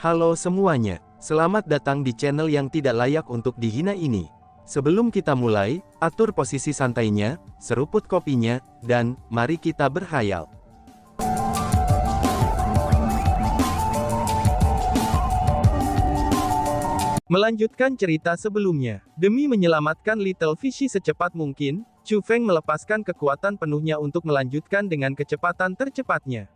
Halo semuanya, selamat datang di channel yang tidak layak untuk dihina ini. Sebelum kita mulai, atur posisi santainya, seruput kopinya, dan mari kita berhayal. Melanjutkan cerita sebelumnya, demi menyelamatkan Little Fishy secepat mungkin, Chu Feng melepaskan kekuatan penuhnya untuk melanjutkan dengan kecepatan tercepatnya.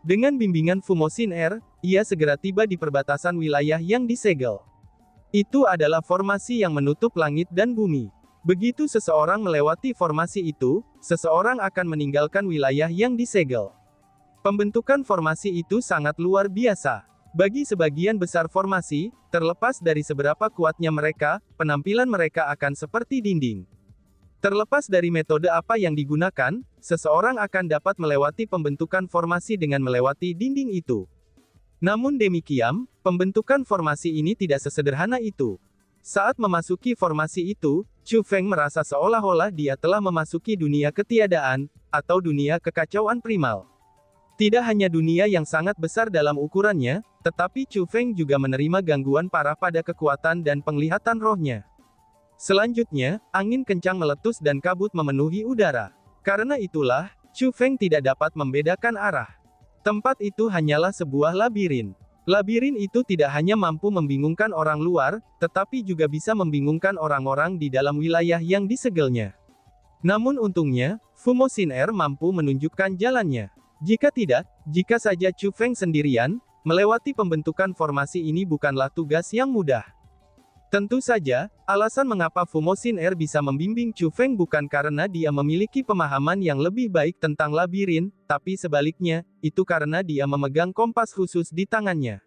Dengan bimbingan Fumosin Air, ia segera tiba di perbatasan wilayah yang disegel. Itu adalah formasi yang menutup langit dan bumi. Begitu seseorang melewati formasi itu, seseorang akan meninggalkan wilayah yang disegel. Pembentukan formasi itu sangat luar biasa. Bagi sebagian besar formasi, terlepas dari seberapa kuatnya mereka, penampilan mereka akan seperti dinding. Terlepas dari metode apa yang digunakan, seseorang akan dapat melewati pembentukan formasi dengan melewati dinding itu. Namun demikian, pembentukan formasi ini tidak sesederhana itu. Saat memasuki formasi itu, Chu Feng merasa seolah-olah dia telah memasuki dunia ketiadaan, atau dunia kekacauan primal. Tidak hanya dunia yang sangat besar dalam ukurannya, tetapi Chu Feng juga menerima gangguan parah pada kekuatan dan penglihatan rohnya. Selanjutnya, angin kencang meletus dan kabut memenuhi udara. Karena itulah, Chu Feng tidak dapat membedakan arah. Tempat itu hanyalah sebuah labirin. Labirin itu tidak hanya mampu membingungkan orang luar, tetapi juga bisa membingungkan orang-orang di dalam wilayah yang disegelnya. Namun untungnya, Fumosin Air mampu menunjukkan jalannya. Jika tidak, jika saja Chu Feng sendirian, melewati pembentukan formasi ini bukanlah tugas yang mudah. Tentu saja, alasan mengapa Fumosin Air bisa membimbing Chu Feng bukan karena dia memiliki pemahaman yang lebih baik tentang labirin, tapi sebaliknya, itu karena dia memegang kompas khusus di tangannya.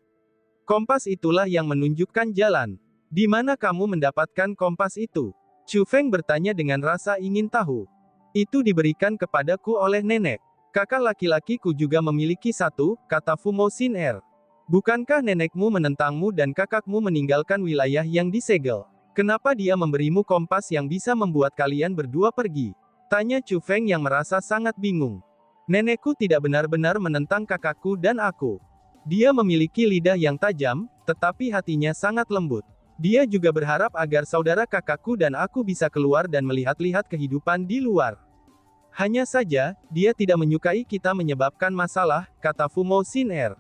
Kompas itulah yang menunjukkan jalan. Di mana kamu mendapatkan kompas itu? Chu Feng bertanya dengan rasa ingin tahu. Itu diberikan kepadaku oleh nenek. Kakak laki-lakiku juga memiliki satu, kata Fumosin Air. Bukankah nenekmu menentangmu dan kakakmu meninggalkan wilayah yang disegel? Kenapa dia memberimu kompas yang bisa membuat kalian berdua pergi? Tanya Chu Feng yang merasa sangat bingung. Nenekku tidak benar-benar menentang kakakku dan aku. Dia memiliki lidah yang tajam, tetapi hatinya sangat lembut. Dia juga berharap agar saudara kakakku dan aku bisa keluar dan melihat-lihat kehidupan di luar. Hanya saja, dia tidak menyukai kita menyebabkan masalah, kata Fumosin Air.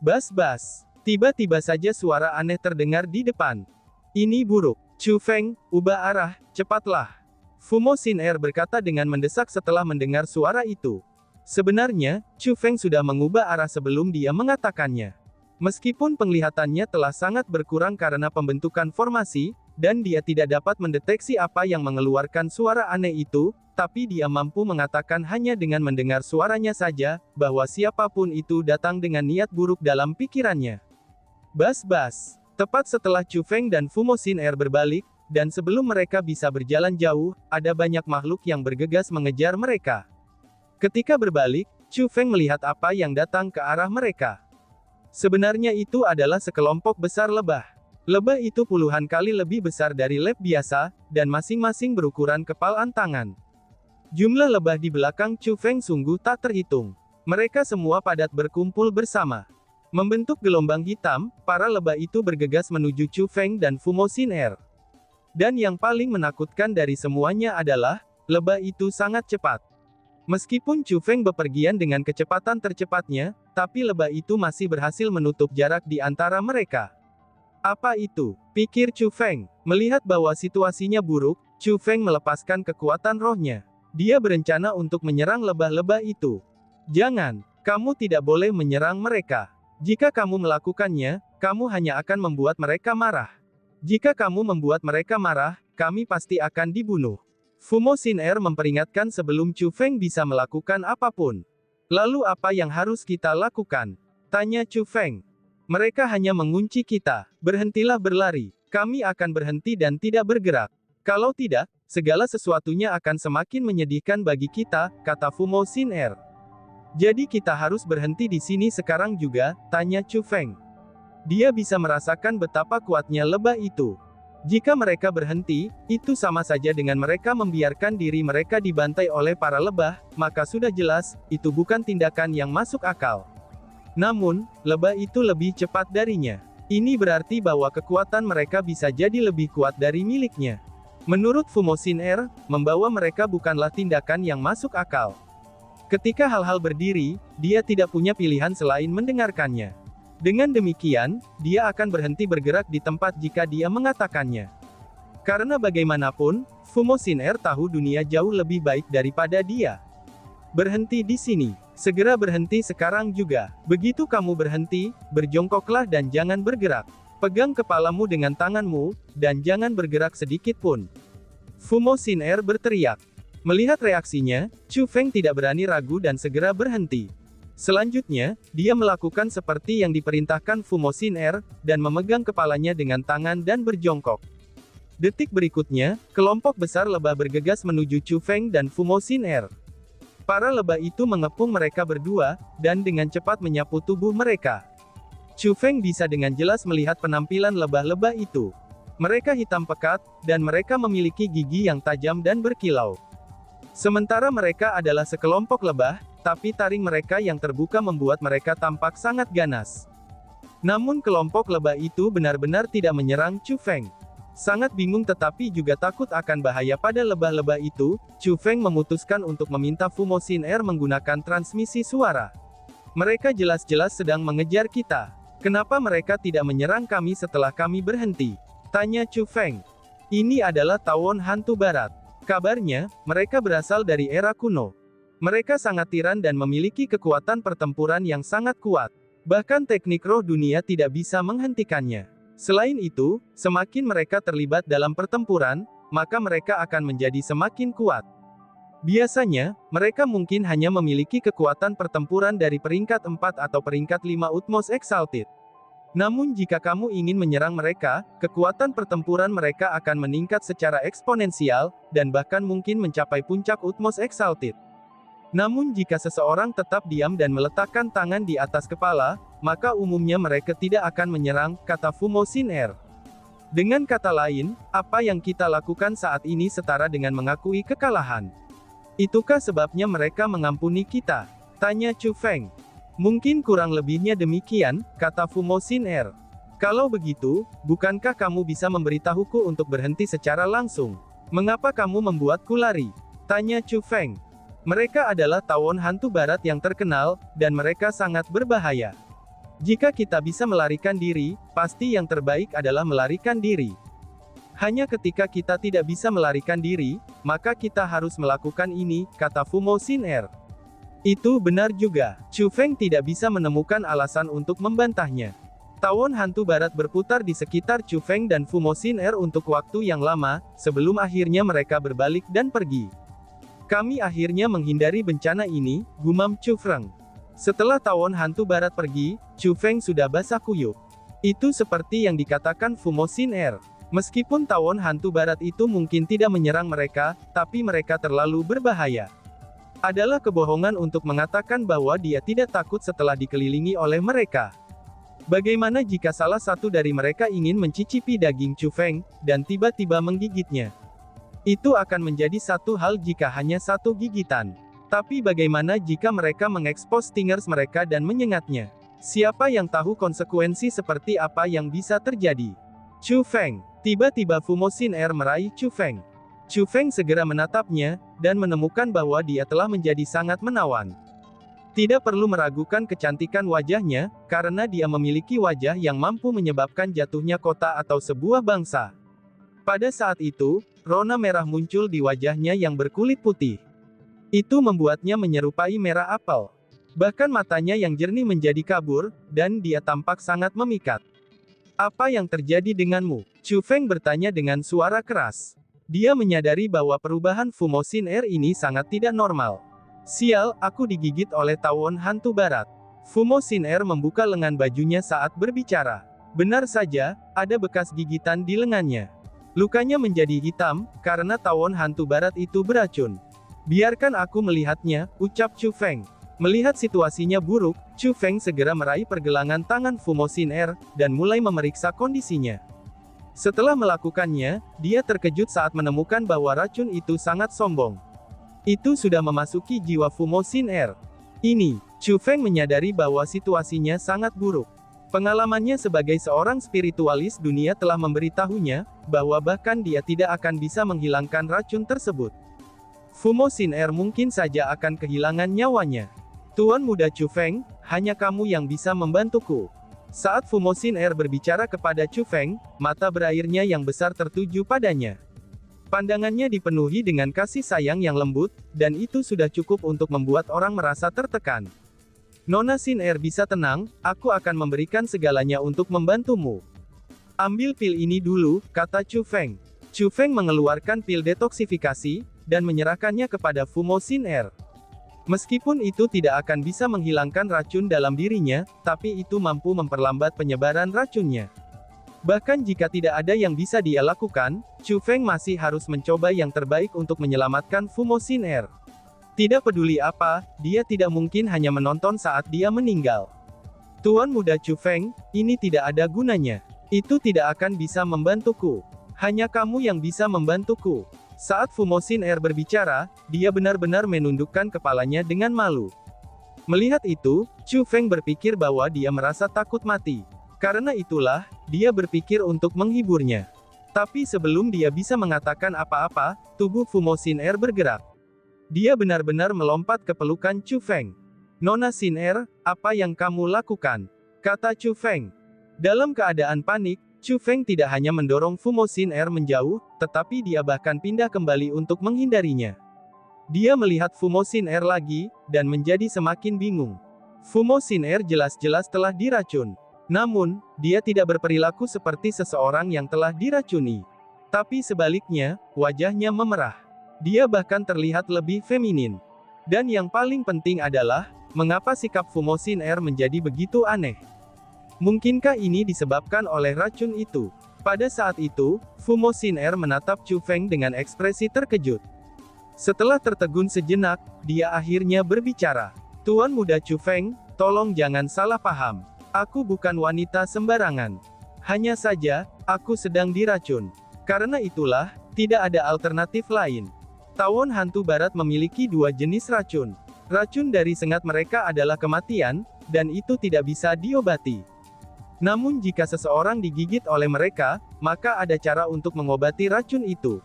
Bas-bas. Tiba-tiba saja suara aneh terdengar di depan. Ini buruk. Chu Feng, ubah arah, cepatlah. Fumosin Air berkata dengan mendesak setelah mendengar suara itu. Sebenarnya, Chu Feng sudah mengubah arah sebelum dia mengatakannya. Meskipun penglihatannya telah sangat berkurang karena pembentukan formasi, dan dia tidak dapat mendeteksi apa yang mengeluarkan suara aneh itu, tapi dia mampu mengatakan hanya dengan mendengar suaranya saja, bahwa siapapun itu datang dengan niat buruk dalam pikirannya. Bas-bas. Tepat setelah Chu Feng dan Fumosin Air berbalik, dan sebelum mereka bisa berjalan jauh, ada banyak makhluk yang bergegas mengejar mereka. Ketika berbalik, Chu Feng melihat apa yang datang ke arah mereka. Sebenarnya itu adalah sekelompok besar lebah. Lebah itu puluhan kali lebih besar dari lab biasa, dan masing-masing berukuran kepalan tangan. Jumlah lebah di belakang Chu Feng sungguh tak terhitung. Mereka semua padat berkumpul bersama. Membentuk gelombang hitam, para lebah itu bergegas menuju Chu Feng dan Fumosin Air. Dan yang paling menakutkan dari semuanya adalah, lebah itu sangat cepat. Meskipun Chu Feng bepergian dengan kecepatan tercepatnya, tapi lebah itu masih berhasil menutup jarak di antara mereka. Apa itu? Pikir Chu Feng. Melihat bahwa situasinya buruk, Chu Feng melepaskan kekuatan rohnya. Dia berencana untuk menyerang lebah-lebah itu. Jangan, kamu tidak boleh menyerang mereka. Jika kamu melakukannya, kamu hanya akan membuat mereka marah. Jika kamu membuat mereka marah, kami pasti akan dibunuh. Fumosin Air memperingatkan sebelum Chu Feng bisa melakukan apapun. Lalu apa yang harus kita lakukan? Tanya Chu Feng. Mereka hanya mengunci kita. Berhentilah berlari. Kami akan berhenti dan tidak bergerak. Kalau tidak, segala sesuatunya akan semakin menyedihkan bagi kita, kata Fumosin Air. Jadi kita harus berhenti di sini sekarang juga, tanya Chu Feng. Dia bisa merasakan betapa kuatnya lebah itu. Jika mereka berhenti, itu sama saja dengan mereka membiarkan diri mereka dibantai oleh para lebah, maka sudah jelas, itu bukan tindakan yang masuk akal. Namun, lebah itu lebih cepat darinya. Ini berarti bahwa kekuatan mereka bisa jadi lebih kuat dari miliknya. Menurut Fumosin R, membawa mereka bukanlah tindakan yang masuk akal. Ketika hal-hal berdiri, dia tidak punya pilihan selain mendengarkannya. Dengan demikian, dia akan berhenti bergerak di tempat jika dia mengatakannya. Karena bagaimanapun, Fumosin R tahu dunia jauh lebih baik daripada dia. Berhenti di sini. Segera berhenti sekarang juga. Begitu kamu berhenti, berjongkoklah dan jangan bergerak. Pegang kepalamu dengan tanganmu, dan jangan bergerak sedikit pun. Fumosin R berteriak. Melihat reaksinya, Chu Feng tidak berani ragu dan segera berhenti. Selanjutnya, dia melakukan seperti yang diperintahkan Fumosin R, dan memegang kepalanya dengan tangan dan berjongkok. Detik berikutnya, kelompok besar lebah bergegas menuju Chu Feng dan Fumosin R. Para lebah itu mengepung mereka berdua, dan dengan cepat menyapu tubuh mereka. Chu Feng bisa dengan jelas melihat penampilan lebah-lebah itu. Mereka hitam pekat, dan mereka memiliki gigi yang tajam dan berkilau. Sementara mereka adalah sekelompok lebah, tapi taring mereka yang terbuka membuat mereka tampak sangat ganas. Namun kelompok lebah itu benar-benar tidak menyerang Chu Feng. Sangat bingung tetapi juga takut akan bahaya pada lebah-lebah itu, Chu Feng memutuskan untuk meminta Fumosin R menggunakan transmisi suara. Mereka jelas-jelas sedang mengejar kita. Kenapa mereka tidak menyerang kami setelah kami berhenti? Tanya Chu Feng. Ini adalah tawon hantu barat. Kabarnya, mereka berasal dari era kuno. Mereka sangat tiran dan memiliki kekuatan pertempuran yang sangat kuat. Bahkan teknik roh dunia tidak bisa menghentikannya. Selain itu, semakin mereka terlibat dalam pertempuran, maka mereka akan menjadi semakin kuat. Biasanya, mereka mungkin hanya memiliki kekuatan pertempuran dari peringkat 4 atau peringkat 5 Utmost Exalted. Namun jika kamu ingin menyerang mereka, kekuatan pertempuran mereka akan meningkat secara eksponensial, dan bahkan mungkin mencapai puncak Utmost Exalted. Namun jika seseorang tetap diam dan meletakkan tangan di atas kepala, maka umumnya mereka tidak akan menyerang, kata Fumosin R. Dengan kata lain, apa yang kita lakukan saat ini setara dengan mengakui kekalahan. Itukah sebabnya mereka mengampuni kita? Tanya Chu Feng. Mungkin kurang lebihnya demikian, kata Fumosin R. Kalau begitu, bukankah kamu bisa memberitahuku untuk berhenti secara langsung? Mengapa kamu membuatku lari? Tanya Chu Feng. Mereka adalah tawon hantu barat yang terkenal, dan mereka sangat berbahaya. Jika kita bisa melarikan diri, pasti yang terbaik adalah melarikan diri. Hanya ketika kita tidak bisa melarikan diri, maka kita harus melakukan ini, kata Fumosin R. Itu benar juga. Chu Feng tidak bisa menemukan alasan untuk membantahnya. Tawon hantu barat berputar di sekitar Chu Feng dan Fumosin R untuk waktu yang lama, sebelum akhirnya mereka berbalik dan pergi. Kami akhirnya menghindari bencana ini, gumam Chu Feng. Setelah tawon hantu barat pergi, Chu Feng sudah basah kuyup. Itu seperti yang dikatakan Fumosin R. Meskipun tawon hantu barat itu mungkin tidak menyerang mereka, tapi mereka terlalu berbahaya. Adalah kebohongan untuk mengatakan bahwa dia tidak takut setelah dikelilingi oleh mereka. Bagaimana jika salah satu dari mereka ingin mencicipi daging Chu Feng, dan tiba-tiba menggigitnya? Itu akan menjadi satu hal jika hanya satu gigitan. Tapi bagaimana jika mereka mengekspos stingers mereka dan menyengatnya? Siapa yang tahu konsekuensi seperti apa yang bisa terjadi? Chu Feng. Tiba-tiba Fumosin R meraih Chu Feng. Chu Feng segera menatapnya, dan menemukan bahwa dia telah menjadi sangat menawan. Tidak perlu meragukan kecantikan wajahnya, karena dia memiliki wajah yang mampu menyebabkan jatuhnya kota atau sebuah bangsa. Pada saat itu, rona merah muncul di wajahnya yang berkulit putih. Itu membuatnya menyerupai merah apel. Bahkan matanya yang jernih menjadi kabur, dan dia tampak sangat memikat. Apa yang terjadi denganmu? Chu Feng bertanya dengan suara keras. Dia menyadari bahwa perubahan Fumosin R ini sangat tidak normal. Sial, aku digigit oleh tawon hantu barat. Fumosin R membuka lengan bajunya saat berbicara. Benar saja, ada bekas gigitan di lengannya. Lukanya menjadi hitam, karena tawon hantu barat itu beracun. Biarkan aku melihatnya, ucap Chu Feng. Melihat situasinya buruk, Chu Feng segera meraih pergelangan tangan Fumosin R, dan mulai memeriksa kondisinya. Setelah melakukannya, dia terkejut saat menemukan bahwa racun itu sangat sombong. Itu sudah memasuki jiwa Fumosin R. Ini, Chu Feng menyadari bahwa situasinya sangat buruk. Pengalamannya sebagai seorang spiritualis dunia telah memberitahunya, bahwa bahkan dia tidak akan bisa menghilangkan racun tersebut. Fumo Xin Er mungkin saja akan kehilangan nyawanya. Tuan muda Chu Feng, hanya kamu yang bisa membantuku. Saat Fumo Xin Er berbicara kepada Chu Feng, mata berairnya yang besar tertuju padanya. Pandangannya dipenuhi dengan kasih sayang yang lembut, dan itu sudah cukup untuk membuat orang merasa tertekan. Nona Xin Er bisa tenang, aku akan memberikan segalanya untuk membantumu. Ambil pil ini dulu, kata Chu Feng. Chu Feng mengeluarkan pil detoksifikasi, dan menyerahkannya kepada Fumo Xin Er. Meskipun itu tidak akan bisa menghilangkan racun dalam dirinya, tapi itu mampu memperlambat penyebaran racunnya. Bahkan jika tidak ada yang bisa dia lakukan, Chu Feng masih harus mencoba yang terbaik untuk menyelamatkan Fumo Xin Er. Tidak peduli apa, dia tidak mungkin hanya menonton saat dia meninggal. Tuan muda Chu Feng, ini tidak ada gunanya. Itu tidak akan bisa membantuku. Hanya kamu yang bisa membantuku. Saat Fumo Xin Er berbicara, dia benar-benar menundukkan kepalanya dengan malu. Melihat itu, Chu Feng berpikir bahwa dia merasa takut mati. Karena itulah, dia berpikir untuk menghiburnya. Tapi sebelum dia bisa mengatakan apa-apa, tubuh Fumo Xin Er bergerak. Dia benar-benar melompat ke pelukan Chu Feng. Nona Xin Er, apa yang kamu lakukan? Kata Chu Feng. Dalam keadaan panik, Chu Feng tidak hanya mendorong Fumo Xin Er menjauh, tetapi dia bahkan pindah kembali untuk menghindarinya. Dia melihat Fumo Xin Er lagi, dan menjadi semakin bingung. Fumo Xin Er jelas-jelas telah diracun. Namun, dia tidak berperilaku seperti seseorang yang telah diracuni. Tapi sebaliknya, wajahnya memerah. Dia bahkan terlihat lebih feminin. Dan yang paling penting adalah, mengapa sikap Fumo Xin Er menjadi begitu aneh? Mungkinkah ini disebabkan oleh racun itu? Pada saat itu, Fumo Xin Er menatap Chu Feng dengan ekspresi terkejut. Setelah tertegun sejenak, dia akhirnya berbicara. Tuan muda Chu Feng, tolong jangan salah paham. Aku bukan wanita sembarangan. Hanya saja, aku sedang diracun. Karena itulah, tidak ada alternatif lain. Tawon hantu barat memiliki dua jenis racun. Racun dari sengat mereka adalah kematian, dan itu tidak bisa diobati. Namun jika seseorang digigit oleh mereka, maka ada cara untuk mengobati racun itu.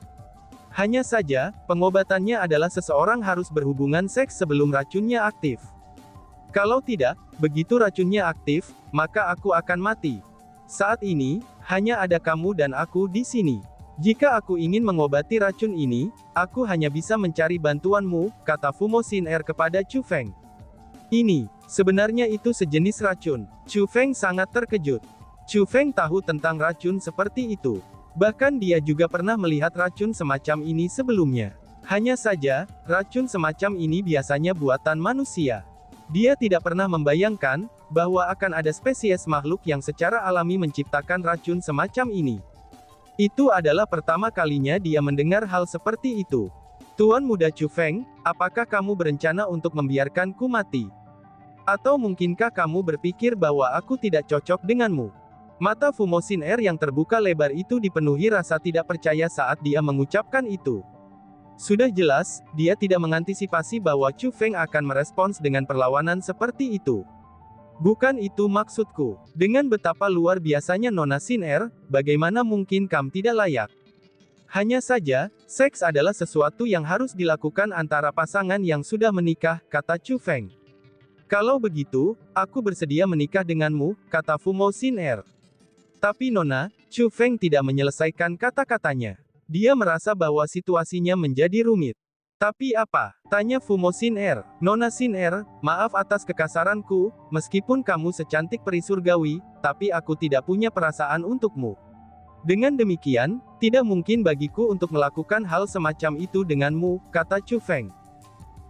Hanya saja, pengobatannya adalah seseorang harus berhubungan seks sebelum racunnya aktif. Kalau tidak, begitu racunnya aktif, maka aku akan mati. Saat ini, hanya ada kamu dan aku di sini. Jika aku ingin mengobati racun ini, aku hanya bisa mencari bantuanmu, kata Fumo Xin Er kepada Chu Feng. Ini, sebenarnya itu sejenis racun. Chu Feng sangat terkejut. Chu Feng tahu tentang racun seperti itu. Bahkan dia juga pernah melihat racun semacam ini sebelumnya. Hanya saja, racun semacam ini biasanya buatan manusia. Dia tidak pernah membayangkan, bahwa akan ada spesies makhluk yang secara alami menciptakan racun semacam ini. Itu adalah pertama kalinya dia mendengar hal seperti itu. Tuan muda Chu Feng, apakah kamu berencana untuk membiarkanku mati? Atau mungkinkah kamu berpikir bahwa aku tidak cocok denganmu? Mata Fumo Xin Er yang terbuka lebar itu dipenuhi rasa tidak percaya saat dia mengucapkan itu. Sudah jelas, dia tidak mengantisipasi bahwa Chu Feng akan merespons dengan perlawanan seperti itu. Bukan itu maksudku. Dengan betapa luar biasanya Nona Xin Er, bagaimana mungkin kamu tidak layak? Hanya saja, seks adalah sesuatu yang harus dilakukan antara pasangan yang sudah menikah, kata Chu Feng. Kalau begitu, aku bersedia menikah denganmu, kata Fumo Xin Er. Tapi Nona, Chu Feng tidak menyelesaikan kata-katanya. Dia merasa bahwa situasinya menjadi rumit. Tapi apa? Tanya Fumo Xin Er. Nona Xin Er, maaf atas kekasaranku, meskipun kamu secantik peri surgawi, tapi aku tidak punya perasaan untukmu. Dengan demikian, tidak mungkin bagiku untuk melakukan hal semacam itu denganmu, kata Chu Feng.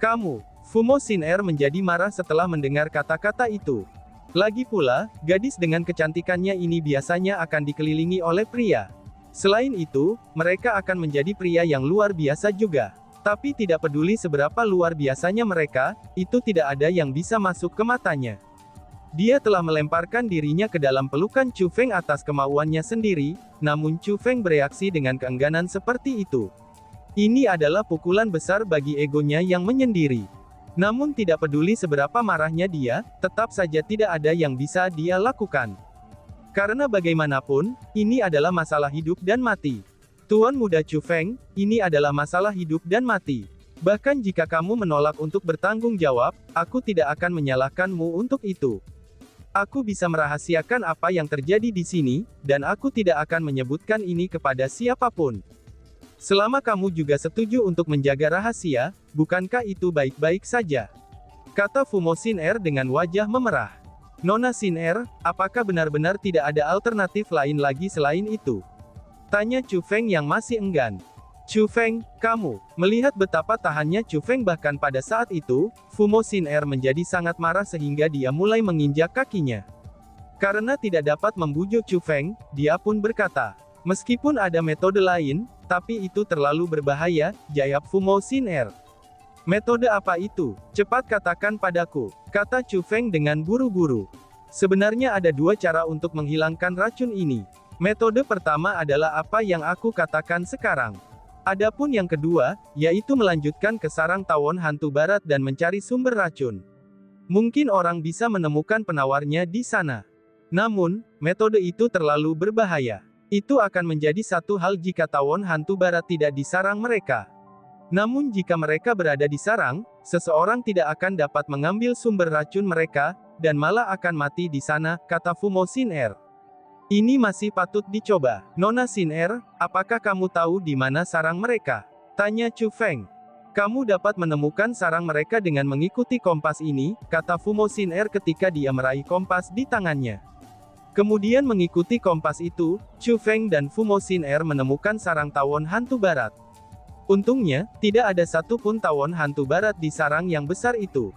Kamu, Fumo Xin Er menjadi marah setelah mendengar kata-kata itu. Lagi pula, gadis dengan kecantikannya ini biasanya akan dikelilingi oleh pria. Selain itu, mereka akan menjadi pria yang luar biasa juga. Tapi tidak peduli seberapa luar biasanya mereka, itu tidak ada yang bisa masuk ke matanya. Dia telah melemparkan dirinya ke dalam pelukan Chu Feng atas kemauannya sendiri, namun Chu Feng bereaksi dengan keengganan seperti itu. Ini adalah pukulan besar bagi egonya yang menyendiri. Namun tidak peduli seberapa marahnya dia, tetap saja tidak ada yang bisa dia lakukan. Karena bagaimanapun, ini adalah masalah hidup dan mati. Tuan Muda Chu Feng, ini adalah masalah hidup dan mati. Bahkan jika kamu menolak untuk bertanggung jawab, aku tidak akan menyalahkanmu untuk itu. Aku bisa merahasiakan apa yang terjadi di sini, dan aku tidak akan menyebutkan ini kepada siapapun. Selama kamu juga setuju untuk menjaga rahasia, bukankah itu baik-baik saja? Kata Fumo Xin Er dengan wajah memerah. Nona Xin Er, apakah benar-benar tidak ada alternatif lain lagi selain itu? Tanya Chu Feng yang masih enggan. Chu Feng, kamu, melihat betapa tahannya Chu Feng bahkan pada saat itu, Fumo Xin Er menjadi sangat marah sehingga dia mulai menginjak kakinya. Karena tidak dapat membujuk Chu Feng, dia pun berkata, meskipun ada metode lain, tapi itu terlalu berbahaya, jawab Fumo Xin Er. Metode apa itu? Cepat katakan padaku, kata Chu Feng dengan buru-buru. Sebenarnya ada dua cara untuk menghilangkan racun ini. Metode pertama adalah apa yang aku katakan sekarang. Adapun yang kedua, yaitu melanjutkan ke sarang tawon hantu barat dan mencari sumber racun. Mungkin orang bisa menemukan penawarnya di sana. Namun, metode itu terlalu berbahaya. Itu akan menjadi satu hal jika tawon hantu barat tidak disarang mereka. Namun jika mereka berada di sarang, seseorang tidak akan dapat mengambil sumber racun mereka, dan malah akan mati di sana, kata Fumo Xin Er. Ini masih patut dicoba. Nona Xin Er, apakah kamu tahu di mana sarang mereka? Tanya Chu Feng. Kamu dapat menemukan sarang mereka dengan mengikuti kompas ini, kata Fumo Xin Er ketika dia meraih kompas di tangannya. Kemudian mengikuti kompas itu, Chu Feng dan Fumo Xin Er menemukan sarang tawon hantu barat. Untungnya, tidak ada satupun tawon hantu barat di sarang yang besar itu.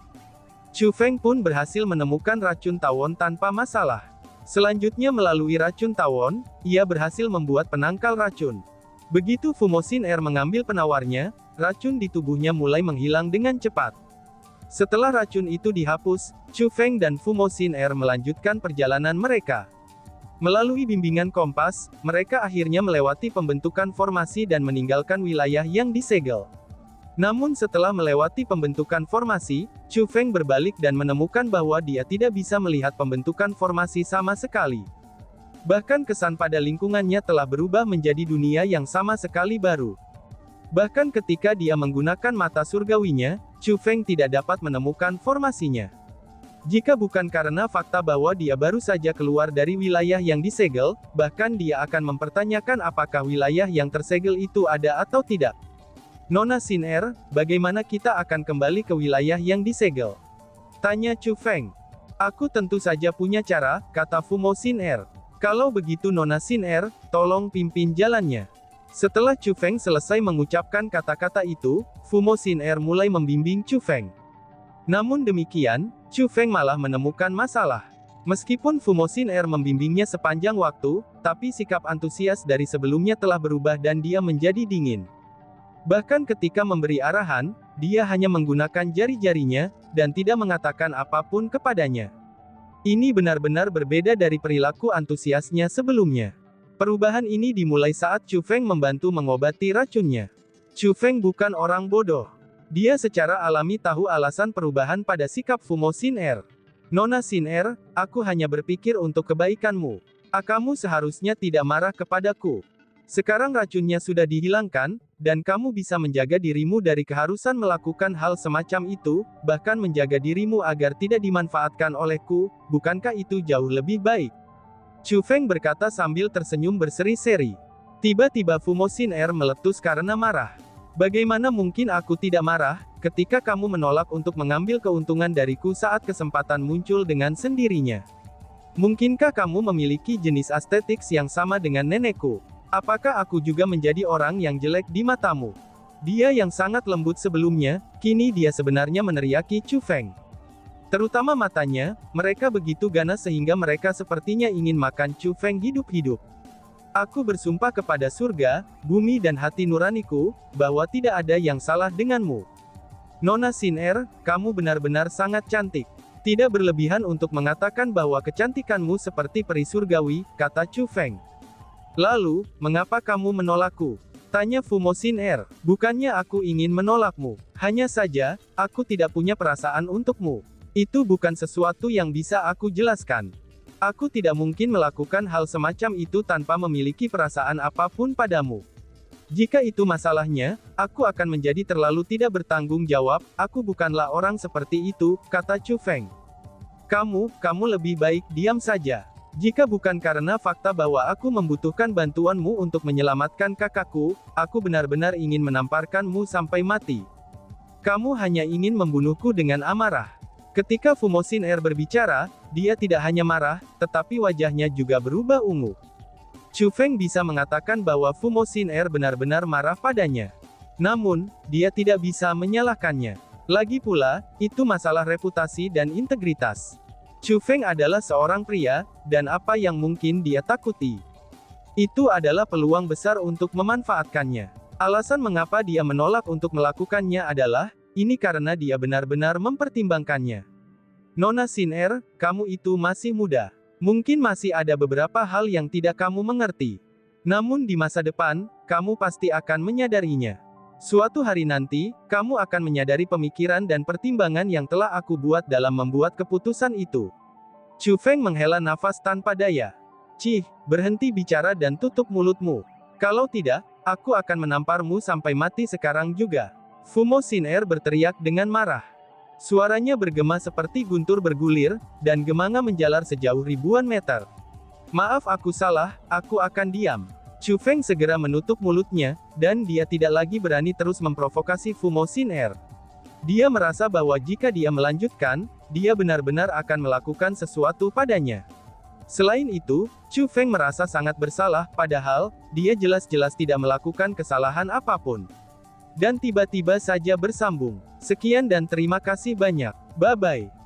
Chu Feng pun berhasil menemukan racun tawon tanpa masalah. Selanjutnya melalui racun tawon, ia berhasil membuat penangkal racun. Begitu Fumo Xin Er mengambil penawarnya, racun di tubuhnya mulai menghilang dengan cepat. Setelah racun itu dihapus, Chu Feng dan Fumo Xin Er melanjutkan perjalanan mereka. Melalui bimbingan kompas, mereka akhirnya melewati pembentukan formasi dan meninggalkan wilayah yang disegel. Namun setelah melewati pembentukan formasi, Chu Feng berbalik dan menemukan bahwa dia tidak bisa melihat pembentukan formasi sama sekali. Bahkan kesan pada lingkungannya telah berubah menjadi dunia yang sama sekali baru. Bahkan ketika dia menggunakan mata surgawinya, Chu Feng tidak dapat menemukan formasinya. Jika bukan karena fakta bahwa dia baru saja keluar dari wilayah yang disegel, bahkan dia akan mempertanyakan apakah wilayah yang tersegel itu ada atau tidak. Nona Xin Er, bagaimana kita akan kembali ke wilayah yang disegel? Tanya Chu Feng. Aku tentu saja punya cara, kata Fumo Xin Er. Kalau begitu Nona Xin Er, tolong pimpin jalannya. Setelah Chu Feng selesai mengucapkan kata-kata itu, Fumo Xin Er mulai membimbing Chu Feng. Namun demikian, Chu Feng malah menemukan masalah. Meskipun Fumo Xin Er membimbingnya sepanjang waktu, tapi sikap antusias dari sebelumnya telah berubah dan dia menjadi dingin. Bahkan ketika memberi arahan, dia hanya menggunakan jari-jarinya, dan tidak mengatakan apapun kepadanya. Ini benar-benar berbeda dari perilaku antusiasnya sebelumnya. Perubahan ini dimulai saat Chu Feng membantu mengobati racunnya. Chu Feng bukan orang bodoh. Dia secara alami tahu alasan perubahan pada sikap Fumo Xin Er. Nona Xin Er, aku hanya berpikir untuk kebaikanmu. Kamu seharusnya tidak marah kepadaku. Sekarang racunnya sudah dihilangkan, dan kamu bisa menjaga dirimu dari keharusan melakukan hal semacam itu, bahkan menjaga dirimu agar tidak dimanfaatkan olehku, bukankah itu jauh lebih baik? Chu Feng berkata sambil tersenyum berseri-seri. Tiba-tiba Fumo Xin Er meletus karena marah. Bagaimana mungkin aku tidak marah, ketika kamu menolak untuk mengambil keuntungan dariku saat kesempatan muncul dengan sendirinya? Mungkinkah kamu memiliki jenis estetik yang sama dengan nenekku? Apakah aku juga menjadi orang yang jelek di matamu? Dia yang sangat lembut sebelumnya, kini dia sebenarnya meneriaki Chu Feng. Terutama matanya, mereka begitu ganas sehingga mereka sepertinya ingin makan Chu Feng hidup-hidup. Aku bersumpah kepada surga, bumi dan hati nuraniku, bahwa tidak ada yang salah denganmu. Nona Xin Er, kamu benar-benar sangat cantik. Tidak berlebihan untuk mengatakan bahwa kecantikanmu seperti peri surgawi, kata Chu Feng. Lalu, mengapa kamu menolakku? Tanya Fumosin Er. Bukannya aku ingin menolakmu. Hanya saja, aku tidak punya perasaan untukmu. Itu bukan sesuatu yang bisa aku jelaskan. Aku tidak mungkin melakukan hal semacam itu tanpa memiliki perasaan apapun padamu. Jika itu masalahnya, aku akan menjadi terlalu tidak bertanggung jawab. Aku bukanlah orang seperti itu, kata Chu Feng. Kamu lebih baik diam saja. Jika bukan karena fakta bahwa aku membutuhkan bantuanmu untuk menyelamatkan kakakku, aku benar-benar ingin menamparkanmu sampai mati. Kamu hanya ingin membunuhku dengan amarah. Ketika Fumosin Er berbicara, dia tidak hanya marah, tetapi wajahnya juga berubah ungu. Chu Feng bisa mengatakan bahwa Fumosin Er benar-benar marah padanya. Namun, dia tidak bisa menyalahkannya. Lagi pula, itu masalah reputasi dan integritas. Chu Feng adalah seorang pria, dan apa yang mungkin dia takuti? Itu adalah peluang besar untuk memanfaatkannya. Alasan mengapa dia menolak untuk melakukannya adalah, ini karena dia benar-benar mempertimbangkannya. Nona Sin Er, kamu itu masih muda. Mungkin masih ada beberapa hal yang tidak kamu mengerti. Namun di masa depan, kamu pasti akan menyadarinya. Suatu hari nanti, kamu akan menyadari pemikiran dan pertimbangan yang telah aku buat dalam membuat keputusan itu. Chu Feng menghela nafas tanpa daya. Cih, berhenti bicara dan tutup mulutmu. Kalau tidak, aku akan menamparmu sampai mati sekarang juga. Fumosin Er berteriak dengan marah. Suaranya bergema seperti guntur bergulir, dan gemanga menjalar sejauh ribuan meter. Maaf aku salah, aku akan diam. Chu Feng segera menutup mulutnya, dan dia tidak lagi berani terus memprovokasi Fumosin Er. Dia merasa bahwa jika dia melanjutkan, dia benar-benar akan melakukan sesuatu padanya. Selain itu, Chu Feng merasa sangat bersalah, padahal, dia jelas-jelas tidak melakukan kesalahan apapun. Dan tiba-tiba saja bersambung. Sekian dan terima kasih banyak. Bye-bye.